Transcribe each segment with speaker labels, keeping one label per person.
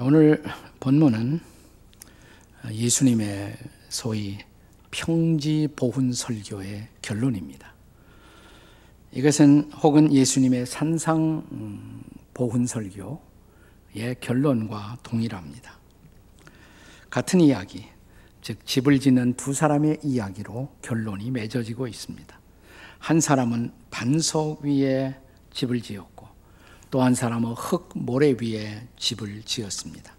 Speaker 1: 오늘 본문은 예수님의 소위 평지보훈설교의 결론입니다. 이것은 혹은 예수님의 산상보훈설교의 결론과 동일합니다. 같은 이야기, 즉 집을 짓는 두 사람의 이야기로 결론이 맺어지고 있습니다. 한 사람은 반석 위에 집을 지었고 또 한 사람은 흙 모래 위에 집을 지었습니다.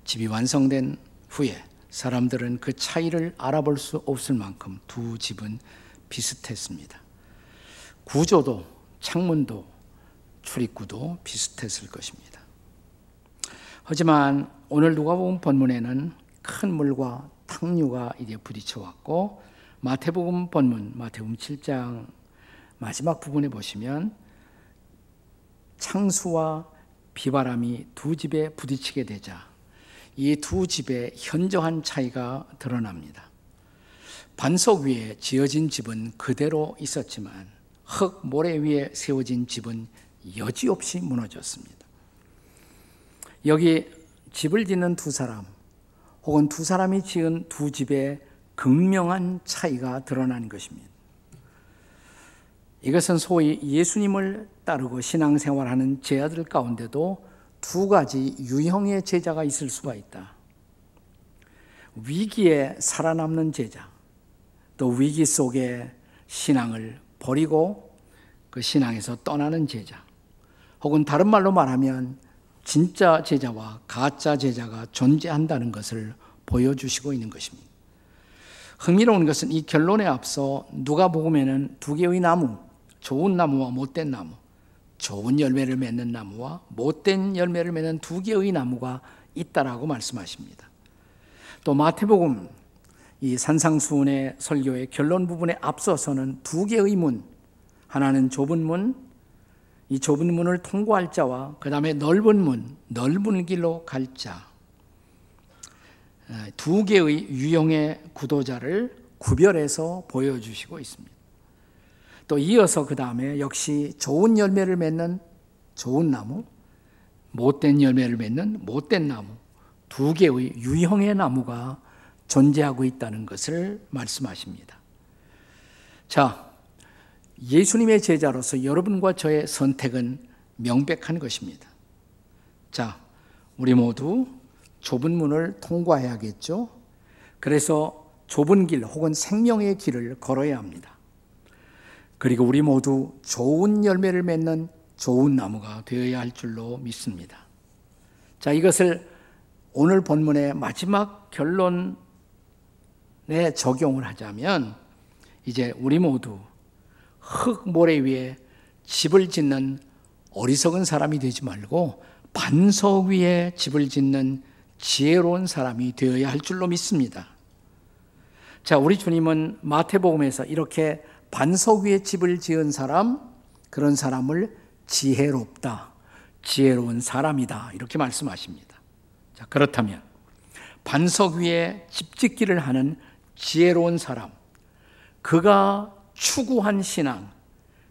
Speaker 1: 집이 완성된 후에 사람들은 그 차이를 알아볼 수 없을 만큼 두 집은 비슷했습니다. 구조도 창문도 출입구도 비슷했을 것입니다. 하지만 오늘 누가복음 본문에는 큰 물과 탕류가 이제 부딪혀 왔고, 마태복음 본문 마태복음 7장 마지막 부분에 보시면 창수와 비바람이 두 집에 부딪히게 되자 이 두 집의 현저한 차이가 드러납니다. 반석 위에 지어진 집은 그대로 있었지만 흙 모래 위에 세워진 집은 여지없이 무너졌습니다. 여기 집을 짓는 두 사람 혹은 두 사람이 지은 두 집의 극명한 차이가 드러나는 것입니다. 이것은 소위 예수님을 따르고 신앙생활하는 제자들 가운데도 두 가지 유형의 제자가 있을 수가 있다. 위기에 살아남는 제자, 또 위기 속에 신앙을 버리고 그 신앙에서 떠나는 제자, 혹은 다른 말로 말하면 진짜 제자와 가짜 제자가 존재한다는 것을 보여주시고 있는 것입니다. 흥미로운 것은 이 결론에 앞서 누가복음에는 두 개의 나무, 좋은 나무와 못된 나무, 좋은 열매를 맺는 나무와 못된 열매를 맺는 두 개의 나무가 있다라고 말씀하십니다. 또 마태복음 이 산상수훈의 설교의 결론 부분에 앞서서는 두 개의 문, 하나는 좁은 문, 이 좁은 문을 통과할 자와 그 다음에 넓은 문, 넓은 길로 갈 자, 두 개의 유형의 구도자를 구별해서 보여주시고 있습니다. 또 이어서 그 다음에 역시 좋은 열매를 맺는 좋은 나무, 못된 열매를 맺는 못된 나무, 두 개의 유형의 나무가 존재하고 있다는 것을 말씀하십니다. 자, 예수님의 제자로서 여러분과 저의 선택은 명백한 것입니다. 자, 우리 모두 좁은 문을 통과해야겠죠? 그래서 좁은 길 혹은 생명의 길을 걸어야 합니다. 그리고 우리 모두 좋은 열매를 맺는 좋은 나무가 되어야 할 줄로 믿습니다. 자, 이것을 오늘 본문의 마지막 결론에 적용을 하자면 이제 우리 모두 흙 모래 위에 집을 짓는 어리석은 사람이 되지 말고 반석 위에 집을 짓는 지혜로운 사람이 되어야 할 줄로 믿습니다. 자, 우리 주님은 마태복음에서 이렇게 반석 위에 집을 지은 사람, 그런 사람을 지혜롭다, 지혜로운 사람이다 이렇게 말씀하십니다. 자, 그렇다면 반석 위에 집 짓기를 하는 지혜로운 사람, 그가 추구한 신앙,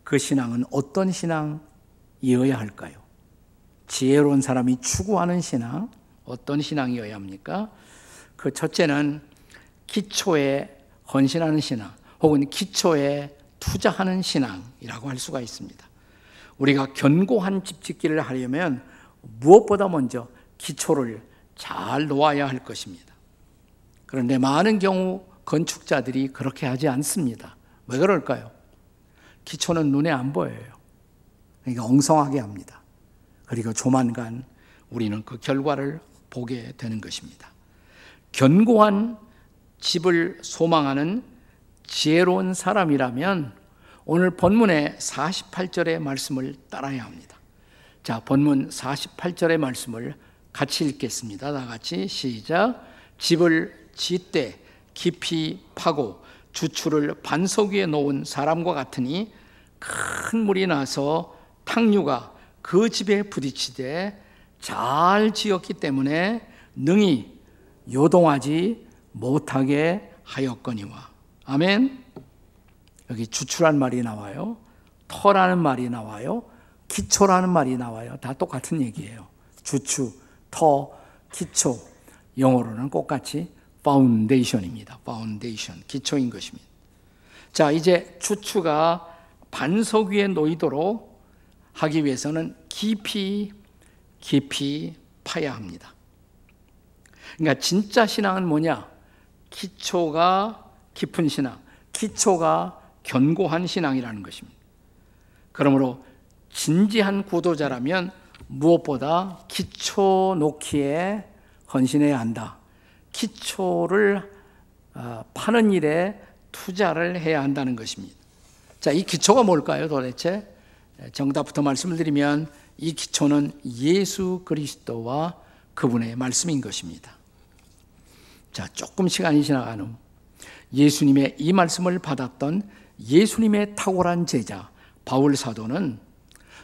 Speaker 1: 그 신앙은 어떤 신앙이어야 할까요? 지혜로운 사람이 추구하는 신앙, 어떤 신앙이어야 합니까? 그 첫째는 기초에 헌신하는 신앙, 혹은 기초에 투자하는 신앙이라고 할 수가 있습니다. 우리가 견고한 집 짓기를 하려면 무엇보다 먼저 기초를 잘 놓아야 할 것입니다. 그런데 많은 경우 건축자들이 그렇게 하지 않습니다. 왜 그럴까요? 기초는 눈에 안 보여요. 그러니까 엉성하게 합니다. 그리고 조만간 우리는 그 결과를 보게 되는 것입니다. 견고한 집을 소망하는 지혜로운 사람이라면 오늘 본문의 48절의 말씀을 따라야 합니다. 자, 본문 48절의 말씀을 같이 읽겠습니다. 다 같이 시작. 집을 짓되 깊이 파고 주추를 반석 위에 놓은 사람과 같으니 큰 물이 나서 탕류가 그 집에 부딪히되 잘 지었기 때문에 능히 요동하지 못하게 하였거니와. 아멘. 여기 주추란 말이 나와요. 터라는 말이 나와요. 기초라는 말이 나와요. 다 똑같은 얘기예요. 주추, 터, 기초, 영어로는 똑같이 foundation입니다. foundation, 기초인 것입니다. 자, 이제 추추가 반석 위에 놓이도록 하기 위해서는 깊이 파야 합니다. 그러니까 진짜 신앙은 뭐냐? 기초가 깊은 신앙, 기초가 견고한 신앙이라는 것입니다. 그러므로 진지한 구도자라면 무엇보다 기초 놓기에 헌신해야 한다. 기초를 파는 일에 투자를 해야 한다는 것입니다. 자, 이 기초가 뭘까요, 도대체? 정답부터 말씀을 드리면 이 기초는 예수 그리스도와 그분의 말씀인 것입니다. 자, 조금 시간이 지나간 후 예수님의 이 말씀을 받았던 예수님의 탁월한 제자 바울 사도는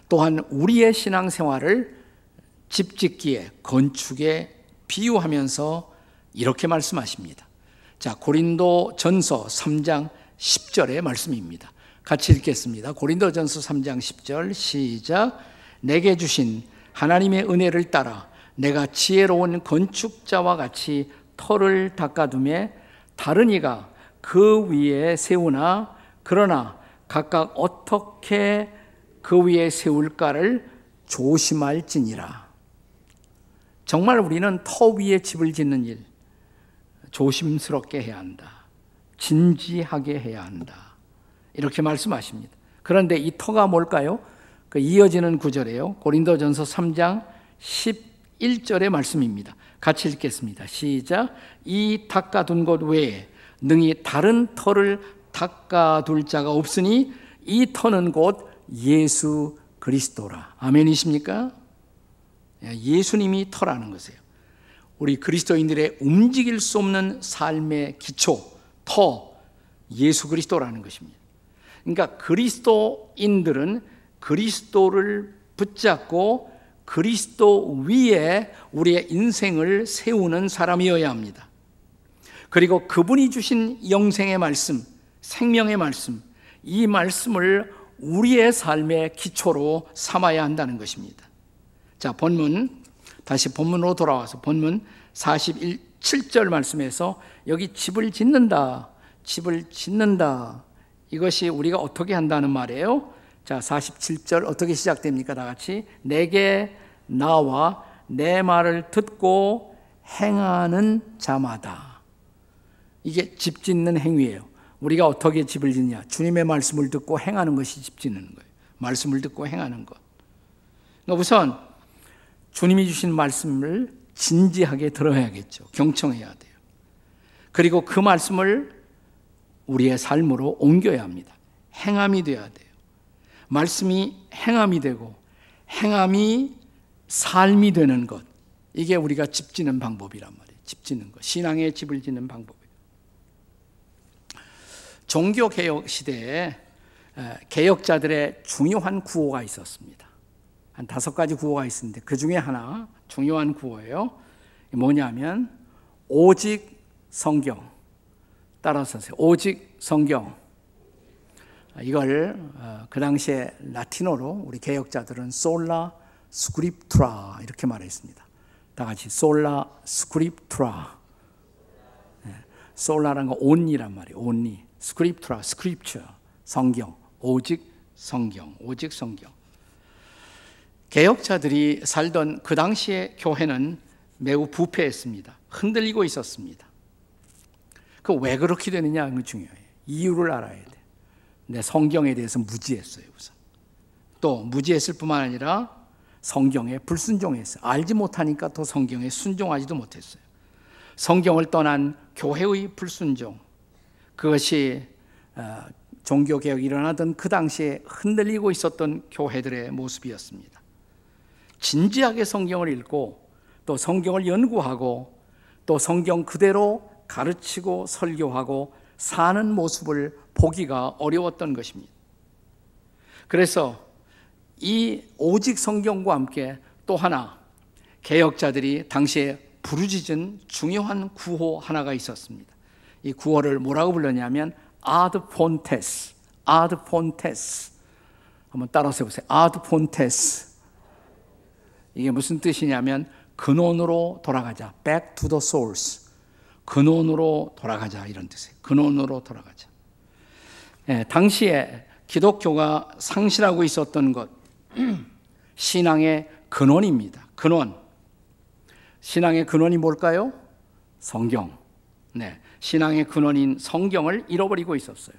Speaker 1: 또한 우리의 신앙생활을 집짓기에, 건축에 비유하면서 이렇게 말씀하십니다. 자, 고린도 전서 3장 10절의 말씀입니다. 같이 읽겠습니다. 고린도 전서 3장 10절 시작. 내게 주신 하나님의 은혜를 따라 내가 지혜로운 건축자와 같이 터를 닦아두매 다른 이가 그 위에 세우나 그러나 각각 어떻게 그 위에 세울까를 조심할지니라. 정말 우리는 터 위에 집을 짓는 일 조심스럽게 해야 한다. 진지하게 해야 한다. 이렇게 말씀하십니다. 그런데 이 터가 뭘까요? 그 이어지는 구절이에요. 고린도전서 3장 11절의 말씀입니다. 같이 읽겠습니다. 시작. 이 닦아둔 곳 외에 능히 다른 터를 닦아둘 자가 없으니 이 터는 곧 예수 그리스도라. 아멘이십니까? 예수님이 터라는 것이에요. 우리 그리스도인들의 움직일 수 없는 삶의 기초, 터, 예수 그리스도라는 것입니다. 그러니까 그리스도인들은 그리스도를 붙잡고 그리스도 위에 우리의 인생을 세우는 사람이어야 합니다. 그리고 그분이 주신 영생의 말씀, 생명의 말씀, 이 말씀을 우리의 삶의 기초로 삼아야 한다는 것입니다. 자, 본문, 다시 본문으로 돌아와서 본문 47절 말씀에서 여기 집을 짓는다, 이것이 우리가 어떻게 한다는 말이에요? 자, 47절 어떻게 시작됩니까? 다 같이. 내게 나와 내 말을 듣고 행하는 자마다. 이게 집 짓는 행위예요. 우리가 어떻게 집을 짓냐? 주님의 말씀을 듣고 행하는 것이 집 짓는 거예요. 말씀을 듣고 행하는 것. 그러니까 우선 주님이 주신 말씀을 진지하게 들어야겠죠. 경청해야 돼요. 그리고 그 말씀을 우리의 삶으로 옮겨야 합니다. 행함이 되어야 돼요. 말씀이 행함이 되고 행함이 삶이 되는 것. 이게 우리가 집 짓는 방법이란 말이에요. 집 짓는 것. 신앙의 집을 짓는 방법이에요. 종교개혁 시대에 개혁자들의 중요한 구호가 있었습니다. 한 5가지 구호가 있었는데 그 중에 하나 중요한 구호예요. 뭐냐면 오직 성경. 따라서 하세요. 오직 성경. 이걸 그 당시에 라틴어로 우리 개혁자들은 솔라 스크립투라 이렇게 말했습니다. 다 같이 솔라 스크립투라. 솔라라는 거 온리란 말이에요. 온리. 스크립투라, 스크립처. 성경. 오직 성경. 오직 성경. 개혁자들이 살던 그 당시의 교회는 매우 부패했습니다. 흔들리고 있었습니다. 그 왜 그렇게 되느냐 하는 게 중요해요. 이유를 알아야 돼요. 근데 성경에 대해서 무지했어요. 우선. 또 무지했을 뿐만 아니라 성경에 불순종했어요. 알지 못하니까 또 성경에 순종하지도 못했어요. 성경을 떠난 교회의 불순종. 그것이 종교개혁이 일어나던 그 당시에 흔들리고 있었던 교회들의 모습이었습니다. 진지하게 성경을 읽고 또 성경을 연구하고 또 성경 그대로 가르치고 설교하고 사는 모습을 보기가 어려웠던 것입니다. 그래서 이 오직 성경과 함께 또 하나 개혁자들이 당시에 부르짖은 중요한 구호 하나가 있었습니다. 이 구호를 뭐라고 불렀냐면 ad fontes, ad fontes. 한번 따라서 해보세요. ad fontes. 이게 무슨 뜻이냐면 근원으로 돌아가자. Back to the source. 근원으로 돌아가자 이런 뜻이에요. 근원으로 돌아가자. 당시에 기독교가 상실하고 있었던 것, 신앙의 근원입니다. 근원. 신앙의 근원이 뭘까요? 성경. 신앙의 근원인 성경을 잃어버리고 있었어요.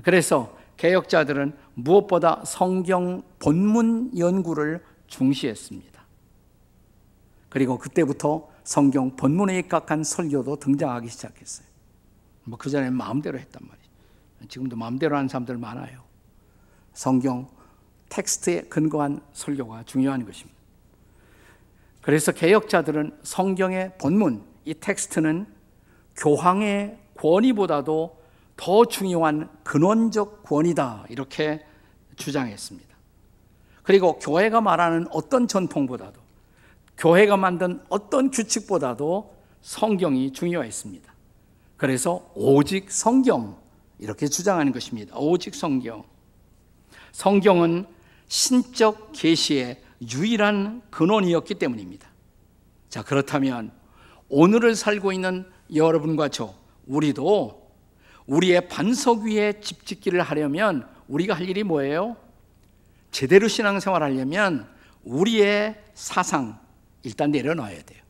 Speaker 1: 그래서 개혁자들은 무엇보다 성경 본문 연구를 중시했습니다. 그리고 그때부터 성경 본문에 입각한 설교도 등장하기 시작했어요. 그 전에는 마음대로 했단 말이에요. 지금도 마음대로 하는 사람들 많아요. 성경 텍스트에 근거한 설교가 중요한 것입니다. 그래서 개혁자들은 성경의 본문, 이 텍스트는 교황의 권위보다도 더 중요한 근원적 권위다 이렇게 주장했습니다. 그리고 교회가 말하는 어떤 전통보다도, 교회가 만든 어떤 규칙보다도 성경이 중요했습니다. 그래서 오직 성경 이렇게 주장하는 것입니다. 오직 성경. 성경은 신적 계시의 유일한 근원이었기 때문입니다. 자, 그렇다면 오늘을 살고 있는 여러분과 저, 우리도 우리의 반석 위에 집 짓기를 하려면 우리가 할 일이 뭐예요? 제대로 신앙생활 하려면 우리의 사상 일단 내려놔야 돼요.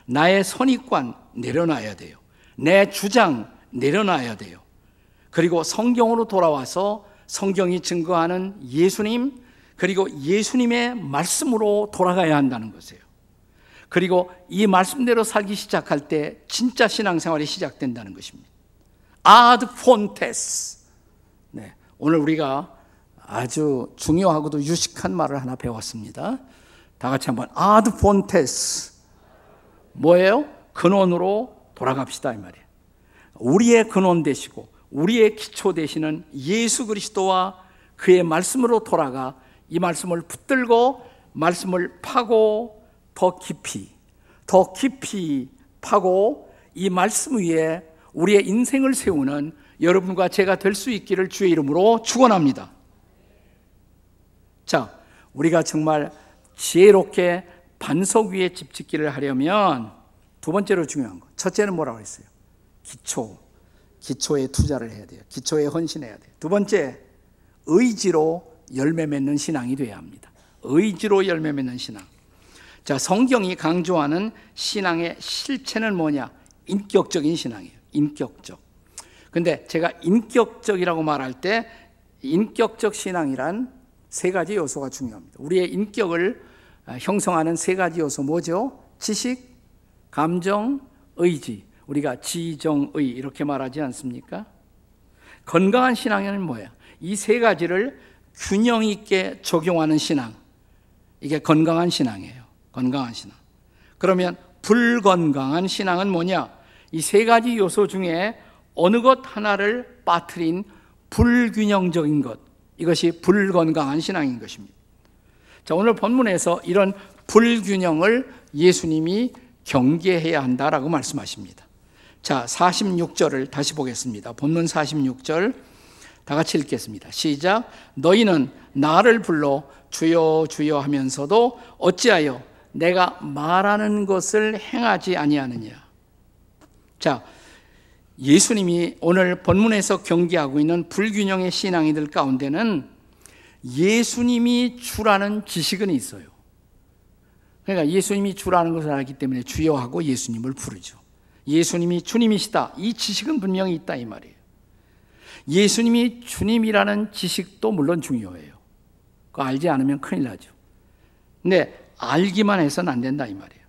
Speaker 1: 나의 선입관 내려놔야 돼요. 내 주장 내려놔야 돼요. 그리고 성경으로 돌아와서 성경이 증거하는 예수님, 그리고 예수님의 말씀으로 돌아가야 한다는 것이에요. 그리고 이 말씀대로 살기 시작할 때 진짜 신앙생활이 시작된다는 것입니다. ad fontes. 오늘 우리가 아주 중요하고도 유식한 말을 하나 배웠습니다. 다 같이 한번 ad fontes. 뭐예요? 근원으로 돌아갑시다 이 말이에요. 우리의 근원 되시고 우리의 기초 되시는 예수 그리스도와 그의 말씀으로 돌아가 이 말씀을 붙들고 말씀을 파고 더 깊이 파고 이 말씀 위에 우리의 인생을 세우는 여러분과 제가 될 수 있기를 주의 이름으로 축원합니다. 자, 우리가 정말 지혜롭게 반석 위에 집 짓기를 하려면 두 번째로 중요한 것, 첫째는 뭐라고 했어요? 기초에 투자를 해야 돼요. 기초에 헌신해야 돼요. 두 번째, 의지로 열매 맺는 신앙이 돼야 합니다. 의지로 열매 맺는 신앙. 자, 성경이 강조하는 신앙의 실체는 뭐냐? 인격적인 신앙이에요. 인격적. 근데 제가 인격적이라고 말할 때 인격적 신앙이란 세 가지 요소가 중요합니다. 우리의 인격을 형성하는 세 가지 요소 뭐죠? 지식, 감정, 의지. 우리가 지정의 이렇게 말하지 않습니까? 건강한 신앙은 뭐야? 이 세 가지를 균형 있게 적용하는 신앙. 이게 건강한 신앙이에요. 건강한 신앙. 그러면 불건강한 신앙은 뭐냐? 이 세 가지 요소 중에 어느 것 하나를 빠뜨린 불균형적인 것. 이것이 불건강한 신앙인 것입니다. 자, 오늘 본문에서 이런 불균형을 예수님이 경계해야 한다라고 말씀하십니다. 자, 46절을 다시 보겠습니다. 본문 46절 다 같이 읽겠습니다. 시작. 너희는 나를 불러 주여 주여 하면서도 어찌하여 내가 말하는 것을 행하지 아니하느냐. 자, 예수님이 오늘 본문에서 경계하고 있는 불균형의 신앙이들 가운데는 예수님이 주라는 지식은 있어요. 그러니까 예수님이 주라는 것을 알기 때문에 주여 하고 예수님을 부르죠. 예수님이 주님이시다. 이 지식은 분명히 있다 이 말이에요. 예수님이 주님이라는 지식도 물론 중요해요. 그거 알지 않으면 큰일 나죠. 근데 알기만 해서는 안 된다 이 말이에요.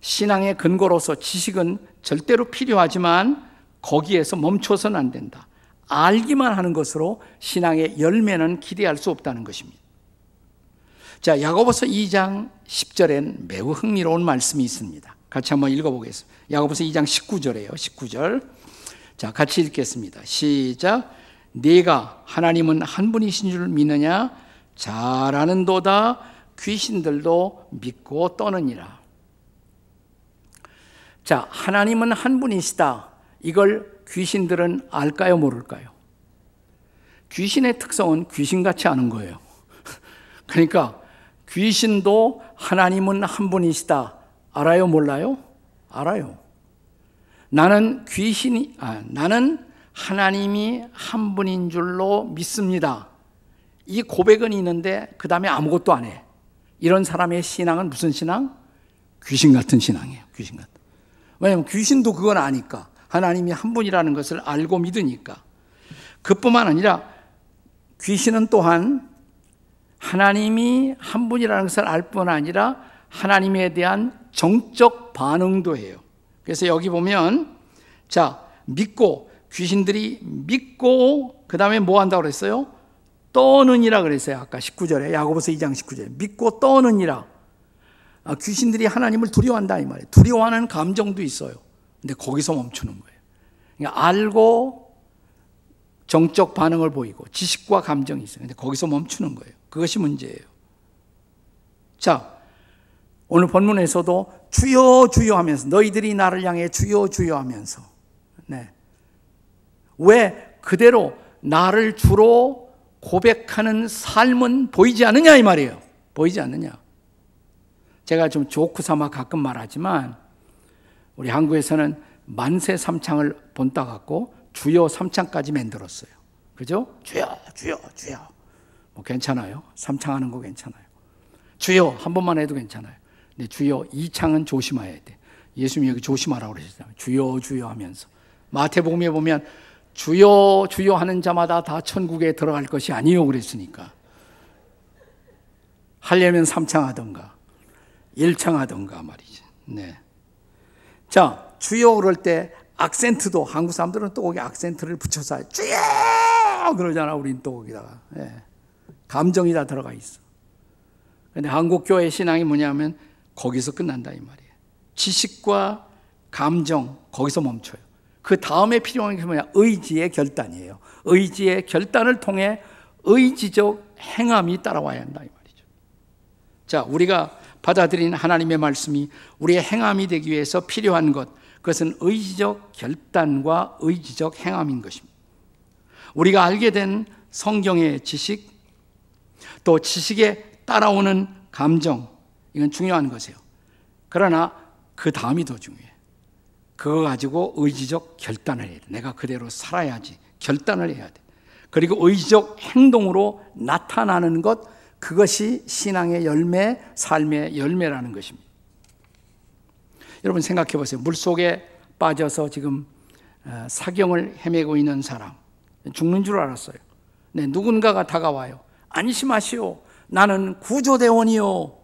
Speaker 1: 신앙의 근거로서 지식은 절대로 필요하지만 거기에서 멈춰서는 안 된다. 알기만 하는 것으로 신앙의 열매는 기대할 수 없다는 것입니다. 자, 야고보서 2장 10절엔 매우 흥미로운 말씀이 있습니다. 같이 한번 읽어보겠습니다. 야고보서 2장 19절이에요. 19절. 자, 같이 읽겠습니다. 시작. 네가 하나님은 한 분이신 줄 믿느냐? 잘 아는도다. 귀신들도 믿고 떠느니라. 자, 하나님은 한 분이시다. 이걸 귀신들은 알까요, 모를까요? 귀신의 특성은 귀신같이 아는 거예요. 그러니까 귀신도 하나님은 한 분이시다 알아요, 몰라요? 알아요. 나는 하나님이 한 분인 줄로 믿습니다. 이 고백은 있는데 그 다음에 아무것도 안 해. 이런 사람의 신앙은 무슨 신앙? 귀신 같은 신앙이에요. 귀신 같은. 왜냐하면 귀신도 그건 아니까. 하나님이 한 분이라는 것을 알고 믿으니까. 그뿐만 아니라 귀신은 또한 하나님이 한 분이라는 것을 알 뿐 아니라 하나님에 대한 정적 반응도 해요. 그래서 여기 보면 믿고, 귀신들이 믿고 그 다음에 뭐 한다고 그랬어요? 떠느니라 그랬어요. 아까 19절에, 야고보서 2장 19절에 믿고 떠느니라. 귀신들이 하나님을 두려워한다 이 말이에요. 두려워하는 감정도 있어요. 근데 거기서 멈추는 거예요. 그러니까 알고 정적 반응을 보이고 지식과 감정이 있어요. 근데 거기서 멈추는 거예요. 그것이 문제예요. 오늘 본문에서도 주여 주여 하면서, 너희들이 나를 향해 주여 주여 하면서, 왜 그대로 나를 주로 고백하는 삶은 보이지 않느냐 이 말이에요. 보이지 않느냐. 제가 좀 조크 삼아 가끔 말하지만 우리 한국에서는 만세 삼창을 본따 갖고 주여 삼창까지 만들었어요. 그죠? 주여 주여 주여. 뭐 괜찮아요. 삼창하는 거 괜찮아요. 주여 한 번만 해도 괜찮아요. 근데 주여 이창은 조심해야 돼. 예수님이 여기 조심하라고 그러셨잖아요. 주여 주여 하면서. 마태복음에 보면 주여 주여 하는 자마다 다 천국에 들어갈 것이 아니요 그랬으니까. 하려면 삼창하던가 1창하던가 말이지. 주여 그럴 때 악센트도, 한국 사람들은 또 거기 악센트를 붙여서 주여 그러잖아. 우린 또 거기다가 감정이 다 들어가 있어. 근데 한국 교회 신앙이 뭐냐면 거기서 끝난다 이 말이에요. 지식과 감정 거기서 멈춰요. 그 다음에 필요한 게 뭐냐? 의지의 결단이에요. 의지의 결단을 통해 의지적 행함이 따라와야 한다 이 말이죠. 우리가 받아들인 하나님의 말씀이 우리의 행함이 되기 위해서 필요한 것, 그것은 의지적 결단과 의지적 행함인 것입니다. 우리가 알게 된 성경의 지식, 또 지식에 따라오는 감정, 이건 중요한 것이에요. 그러나 그 다음이 더 중요해요. 그거 가지고 의지적 결단을 해야 돼. 내가 그대로 살아야지. 결단을 해야 돼. 그리고 의지적 행동으로 나타나는 것, 그것이 신앙의 열매, 삶의 열매라는 것입니다. 여러분 생각해 보세요. 물속에 빠져서 지금 사경을 헤매고 있는 사람, 죽는 줄 알았어요. 네, 누군가가 다가와요. 안심하시오. 나는 구조대원이요.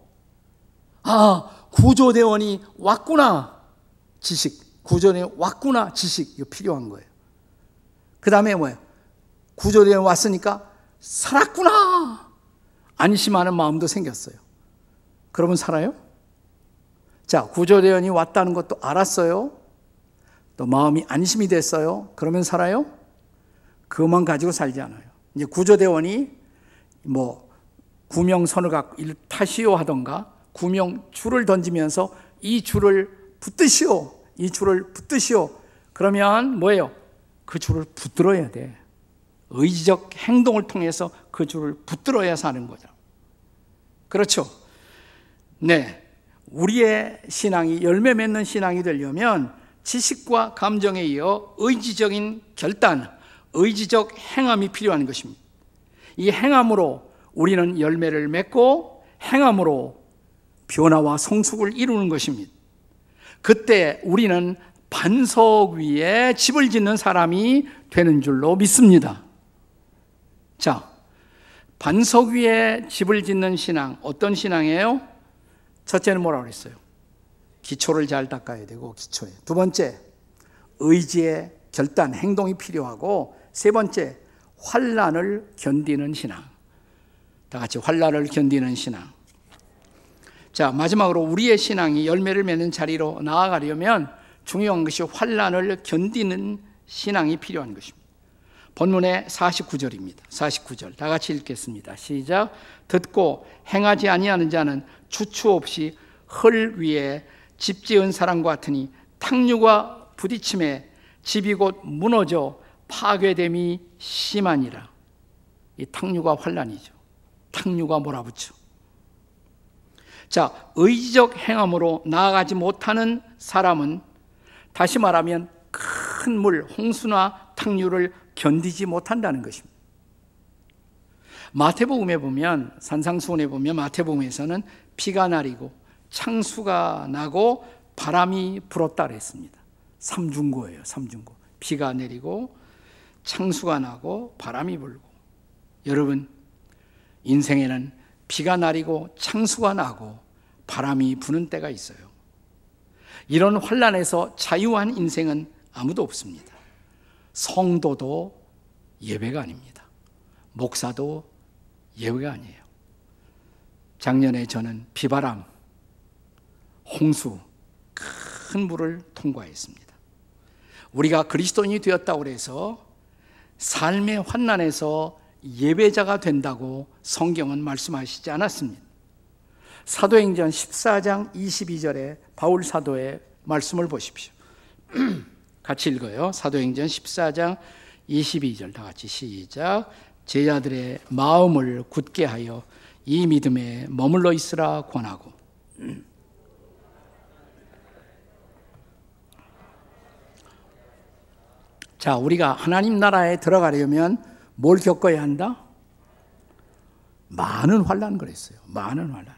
Speaker 1: 구조대원이 왔구나. 지식. 구조대원이 왔구나. 지식. 이거 필요한 거예요. 그 다음에 뭐예요? 구조대원이 왔으니까 살았구나. 안심하는 마음도 생겼어요. 그러면 살아요? 구조대원이 왔다는 것도 알았어요. 또 마음이 안심이 됐어요. 그러면 살아요? 그것만 가지고 살지 않아요. 이제 구조대원이 구명선을 갖고 이를 타시오 하던가, 구명 줄을 던지면서 이 줄을 붙드시오. 이 줄을 붙드시오. 그러면 뭐예요? 그 줄을 붙들어야 돼. 의지적 행동을 통해서 그 줄을 붙들어야 사는 거죠. 그렇죠? 우리의 신앙이 열매 맺는 신앙이 되려면 지식과 감정에 이어 의지적인 결단, 의지적 행함이 필요한 것입니다. 이 행함으로 우리는 열매를 맺고 행함으로 변화와 성숙을 이루는 것입니다. 그때 우리는 반석 위에 집을 짓는 사람이 되는 줄로 믿습니다. 반석 위에 집을 짓는 신앙, 어떤 신앙이에요? 첫째는 뭐라고 그랬어요? 기초를 잘 닦아야 되고, 기초에. 두 번째, 의지의 결단, 행동이 필요하고, 세 번째, 환난을 견디는 신앙. 다 같이 환난을 견디는 신앙. 마지막으로 우리의 신앙이 열매를 맺는 자리로 나아가려면 중요한 것이 환난을 견디는 신앙이 필요한 것입니다. 본문의 49절입니다. 49절 다 같이 읽겠습니다. 시작. 듣고 행하지 아니하는 자는 주추 없이 헐 위에 집 지은 사람과 같으니 탕류가 부딪힘에 집이 곧 무너져 파괴됨이 심하니라. 이 탕류가 환난이죠. 탕류가 몰아붙여. 자, 의지적 행함으로 나아가지 못하는 사람은 다시 말하면 큰 물, 홍수나 탕류를 견디지 못한다는 것입니다. 마태복음에 보면, 산상수훈에 보면 마태복음에서는 비가 내리고 창수가 나고 바람이 불었다 그랬습니다. 삼중고예요, 삼중고. 비가 내리고 창수가 나고 바람이 불고. 여러분, 인생에는 비가 내리고 창수가 나고 바람이 부는 때가 있어요. 이런 환난에서 자유한 인생은 아무도 없습니다. 성도도 예외가 아닙니다. 목사도 예외가 아니에요. 작년에 저는 비바람, 홍수, 큰 물을 통과했습니다. 우리가 그리스도인이 되었다고 해서 삶의 환난에서 예배자가 된다고 성경은 말씀하시지 않았습니다. 사도행전 14장 22절에 바울 사도의 말씀을 보십시오. 같이 읽어요. 사도행전 14장 22절 다 같이 시작. 제자들의 마음을 굳게 하여 이 믿음에 머물러 있으라 권하고. 자, 우리가 하나님 나라에 들어가려면 뭘 겪어야 한다? 많은 환난 그랬어요. 많은 환난.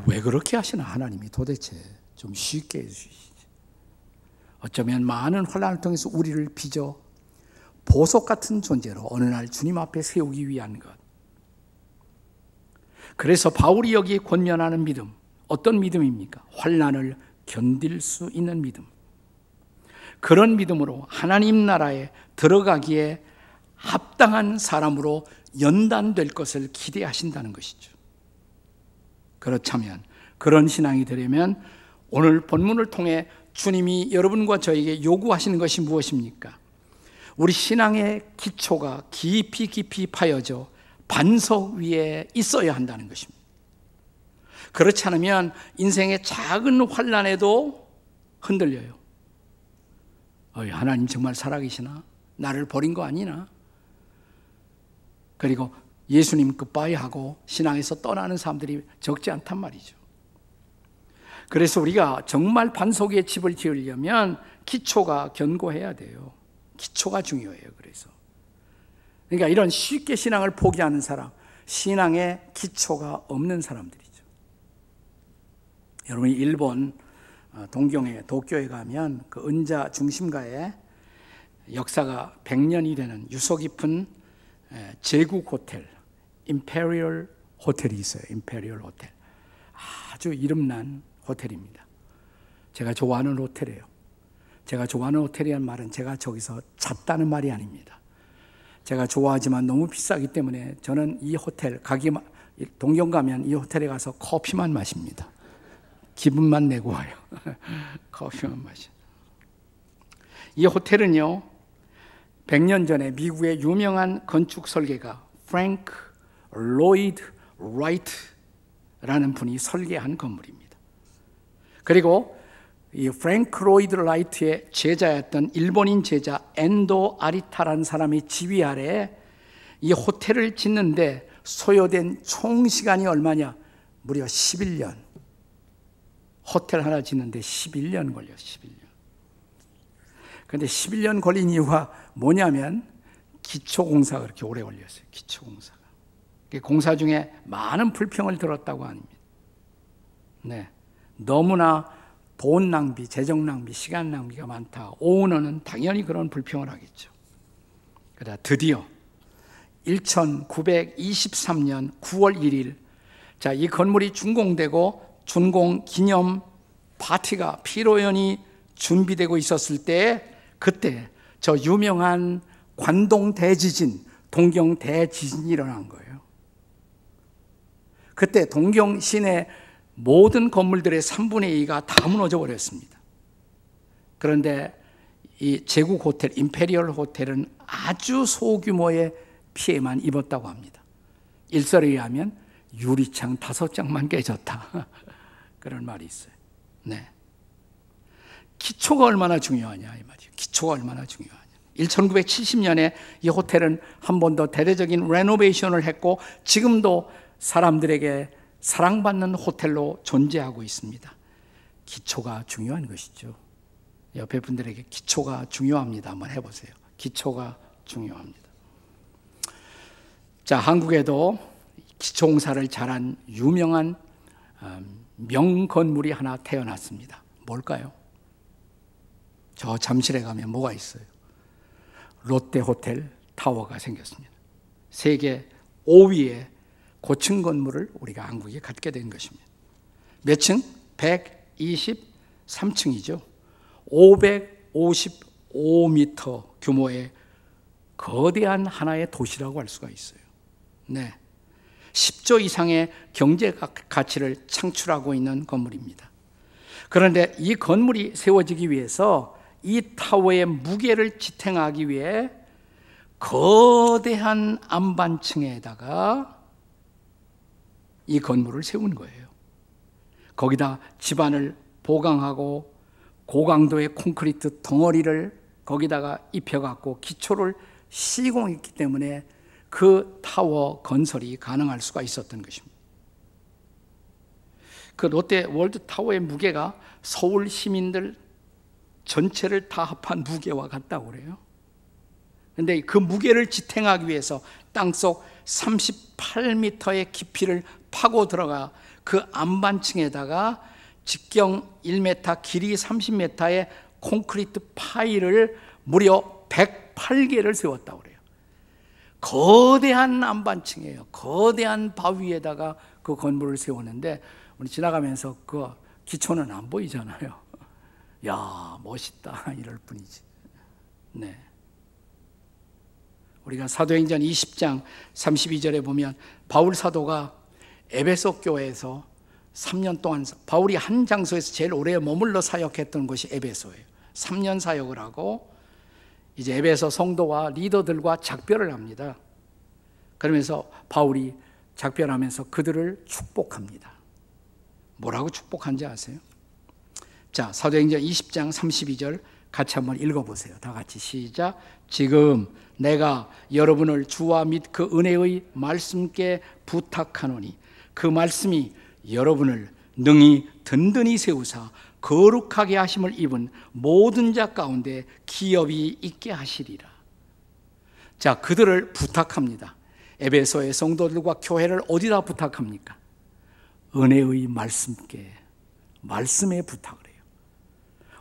Speaker 1: 왜 그렇게 하시나 하나님이 도대체 좀 쉽게 해주시지. 어쩌면 많은 환난을 통해서 우리를 빚어 보석 같은 존재로 어느 날 주님 앞에 세우기 위한 것. 그래서 바울이 여기 권면하는 믿음, 어떤 믿음입니까? 환난을 견딜 수 있는 믿음. 그런 믿음으로 하나님 나라에 들어가기에 합당한 사람으로 연단될 것을 기대하신다는 것이죠. 그렇다면 그런 신앙이 되려면 오늘 본문을 통해 주님이 여러분과 저에게 요구하시는 것이 무엇입니까? 우리 신앙의 기초가 깊이 파여져 반석 위에 있어야 한다는 것입니다. 그렇지 않으면 인생의 작은 환난에도 흔들려요. 하나님 정말 살아계시나? 나를 버린 거 아니나? 그리고 예수님 굿바이 하고 신앙에서 떠나는 사람들이 적지 않단 말이죠. 그래서 우리가 정말 반석 위에 집을 지으려면 기초가 견고해야 돼요. 기초가 중요해요. 그러니까 이런 쉽게 신앙을 포기하는 사람, 신앙에 기초가 없는 사람들이죠. 여러분이 일본 동경에 도쿄에 가면 그 은자 중심가에 역사가 100년이 되는 유서 깊은 제국 호텔, 임페리얼 호텔이 있어요. 임페리얼 호텔. 아주 이름난 호텔입니다. 제가 좋아하는 호텔이에요. 제가 좋아하는 호텔이라는 말은 제가 저기서 잤다는 말이 아닙니다. 제가 좋아하지만 너무 비싸기 때문에 저는 이 호텔 동경 가면 이 호텔에 가서 커피만 마십니다. 기분만 내고 와요. 커피만 마셔. 이 호텔은요, 100년 전에 미국의 유명한 건축 설계가 프랭크 로이드 라이트라는 분이 설계한 건물입니다. 그리고 이 프랭크 로이드 라이트의 제자였던 일본인 제자 엔도 아리타라는 사람의 지휘 아래에 이 호텔을 짓는데 소요된 총 시간이 얼마냐? 무려 11년. 호텔 하나 짓는데 11년 걸려요. 11년. 그런데 11년 걸린 이유가 뭐냐면 기초공사가 그렇게 오래 걸렸어요. 기초공사가. 공사 중에 많은 불평을 들었다고 합니다. 네, 너무나 돈 낭비, 재정 낭비, 시간 낭비가 많다. 오너는 당연히 그런 불평을 하겠죠. 그러다 드디어 1923년 9월 1일 자, 이 건물이 준공되고 준공 기념 파티가 피로연이 준비되고 있었을 때 그때 저 유명한 관동 대지진, 동경 대지진이 일어난 거예요. 그때 동경 시내 모든 건물들의 3분의 2가 다 무너져 버렸습니다. 그런데 이 제국 호텔, 임페리얼 호텔은 아주 소규모의 피해만 입었다고 합니다. 일설에 의하면 유리창 5장만 깨졌다. 그런 말이 있어요. 네. 기초가 얼마나 중요하냐 이 말이에요. 기초가 얼마나 중요하냐. 1970년에 이 호텔은 한 번 더 대대적인 레노베이션을 했고 지금도 사람들에게 사랑받는 호텔로 존재하고 있습니다. 기초가 중요한 것이죠. 옆에 분들에게 기초가 중요합니다. 한번 해보세요. 기초가 중요합니다. 자, 한국에도 기초공사를 잘한 유명한 명건물이 하나 태어났습니다. 뭘까요? 저 잠실에 가면 뭐가 있어요? 롯데호텔 타워가 생겼습니다. 세계 5위의 고층 건물을 우리가 한국에 갖게 된 것입니다. 몇 층? 123층이죠. 555m 규모의 거대한 하나의 도시라고 할 수가 있어요. 네, 10조 이상의 경제 가치를 창출하고 있는 건물입니다. 그런데 이 건물이 세워지기 위해서 이 타워의 무게를 지탱하기 위해 거대한 안반층에다가 이 건물을 세운 거예요. 거기다 집안을 보강하고 고강도의 콘크리트 덩어리를 거기다가 입혀갖고 기초를 시공했기 때문에 그 타워 건설이 가능할 수가 있었던 것입니다. 그 롯데 월드 타워의 무게가 서울 시민들 전체를 다 합한 무게와 같다고 그래요. 그런데 그 무게를 지탱하기 위해서 땅속 38m의 깊이를 파고 들어가 그 안반층에다가 직경 1m, 길이 30m의 콘크리트 파일을 무려 108개를 세웠다고 그래요. 거대한 안반층이에요. 거대한 바위에다가 그 건물을 세우는데 우리 지나가면서 그 기초는 안 보이잖아요. 야, 멋있다 이럴 뿐이지. 네. 우리가 사도행전 20장 32절에 보면 바울 사도가 에베소 교회에서 3년 동안 바울이 한 장소에서 제일 오래 머물러 사역했던 곳이 에베소예요. 3년 사역을 하고 이제 에베소 성도와 리더들과 작별을 합니다. 그러면서 바울이 작별하면서 그들을 축복합니다. 뭐라고 축복한지 아세요? 자, 사도행전 20장 32절 같이 한번 읽어보세요. 다 같이 시작. 지금 내가 여러분을 주와 및 그 은혜의 말씀께 부탁하노니 그 말씀이 여러분을 능히 든든히 세우사 거룩하게 하심을 입은 모든 자 가운데 기업이 있게 하시리라. 자, 그들을 부탁합니다. 에베소의 성도들과 교회를 어디다 부탁합니까? 은혜의 말씀께, 말씀에 부탁을 해요.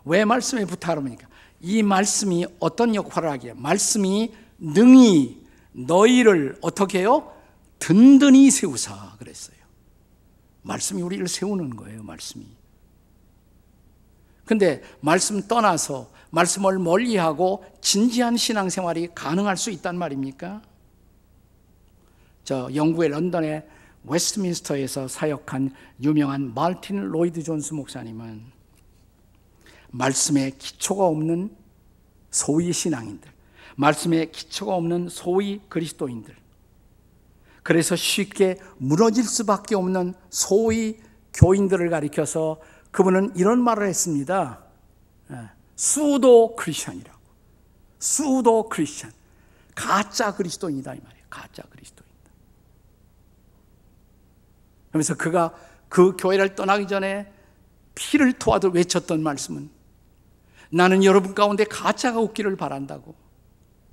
Speaker 1: 왜 말씀에 부탁을 합니까? 이 말씀이 어떤 역할을 하기에 말씀이 능히 너희를 어떻게 해요? 든든히 세우사 그랬어요. 말씀이 우리를 세우는 거예요. 말씀이. 근데 말씀 떠나서 말씀을 멀리하고 진지한 신앙생활이 가능할 수 있단 말입니까? 저 영국의 런던의 웨스트민스터에서 사역한 유명한 마틴 로이드 존스 목사님은 말씀에 기초가 없는 소위 신앙인들, 말씀에 기초가 없는 소위 그리스도인들, 그래서 쉽게 무너질 수밖에 없는 소위 교인들을 가리켜서 그분은 이런 말을 했습니다. 수도 크리스천이라고. 수도 크리스천. 가짜 그리스도인이다 이 말이에요. 가짜 그리스도인이다. 그러면서 그가 그 교회를 떠나기 전에 피를 토하듯 외쳤던 말씀은 나는 여러분 가운데 가짜가 없기를 바란다고.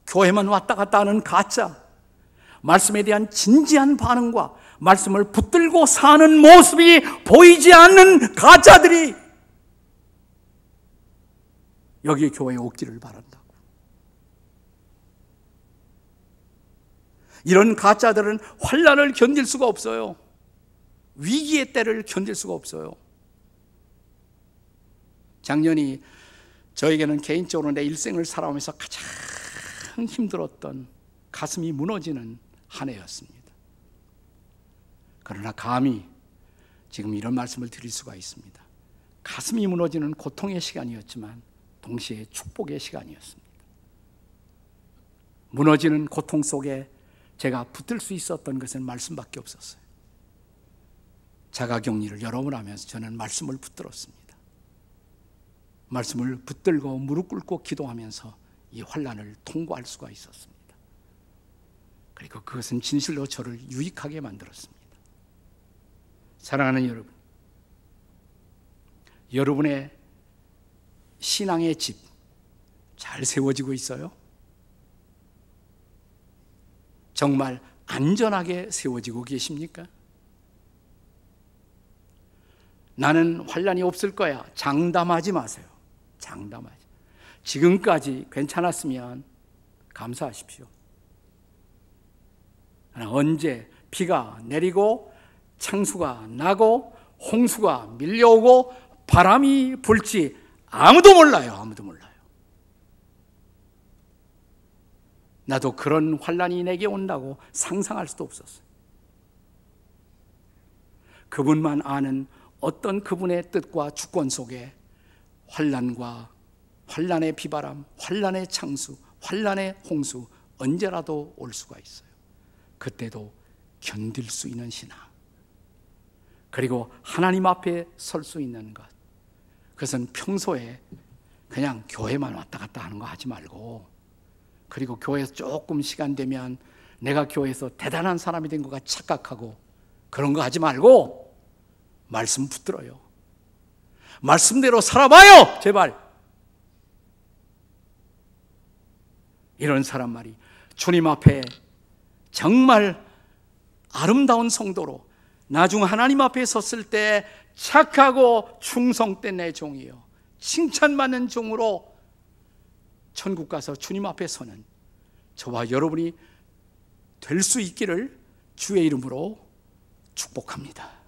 Speaker 1: 교회만 왔다 갔다 하는 가짜, 말씀에 대한 진지한 반응과 말씀을 붙들고 사는 모습이 보이지 않는 가짜들이 여기 교회에 오기를 바란다고. 이런 가짜들은 환난을 견딜 수가 없어요. 위기의 때를 견딜 수가 없어요. 작년이 저에게는 개인적으로 내 일생을 살아오면서 가장 힘들었던, 가슴이 무너지는 한 해였습니다. 그러나 감히 지금 이런 말씀을 드릴 수가 있습니다. 가슴이 무너지는 고통의 시간이었지만 동시에 축복의 시간이었습니다. 무너지는 고통 속에 제가 붙들 수 있었던 것은 말씀밖에 없었어요. 자가격리를 여러 번 하면서 저는 말씀을 붙들었습니다. 말씀을 붙들고 무릎 꿇고 기도하면서 이 환난을 통과할 수가 있었습니다. 그리고 그것은 진실로 저를 유익하게 만들었습니다. 사랑하는 여러분, 여러분의 신앙의 집 잘 세워지고 있어요? 정말 안전하게 세워지고 계십니까? 나는 환난이 없을 거야. 장담하지 마세요. 장담하지. 지금까지 괜찮았으면 감사하십시오. 그러나 언제 비가 내리고 창수가 나고 홍수가 밀려오고 바람이 불지 아무도 몰라요. 아무도 몰라요. 나도 그런 환난이 내게 온다고 상상할 수도 없었어요. 그분만 아는 어떤 그분의 뜻과 주권 속에 환난과 환난의 비바람, 환난의 창수, 환난의 홍수 언제라도 올 수가 있어요. 그때도 견딜 수 있는 신앙, 그리고 하나님 앞에 설 수 있는 것, 그것은 평소에 그냥 교회만 왔다 갔다 하는 거 하지 말고, 그리고 교회에서 조금 시간 되면 내가 교회에서 대단한 사람이 된 것같이 착각하고 그런 거 하지 말고 말씀 붙들어요. 말씀대로 살아봐요. 제발. 이런 사람 말이 주님 앞에 정말 아름다운 성도로 나중 하나님 앞에 섰을 때 착하고 충성된 내 종이요, 칭찬받는 종으로 천국 가서 주님 앞에 서는 저와 여러분이 될 수 있기를 주의 이름으로 축복합니다.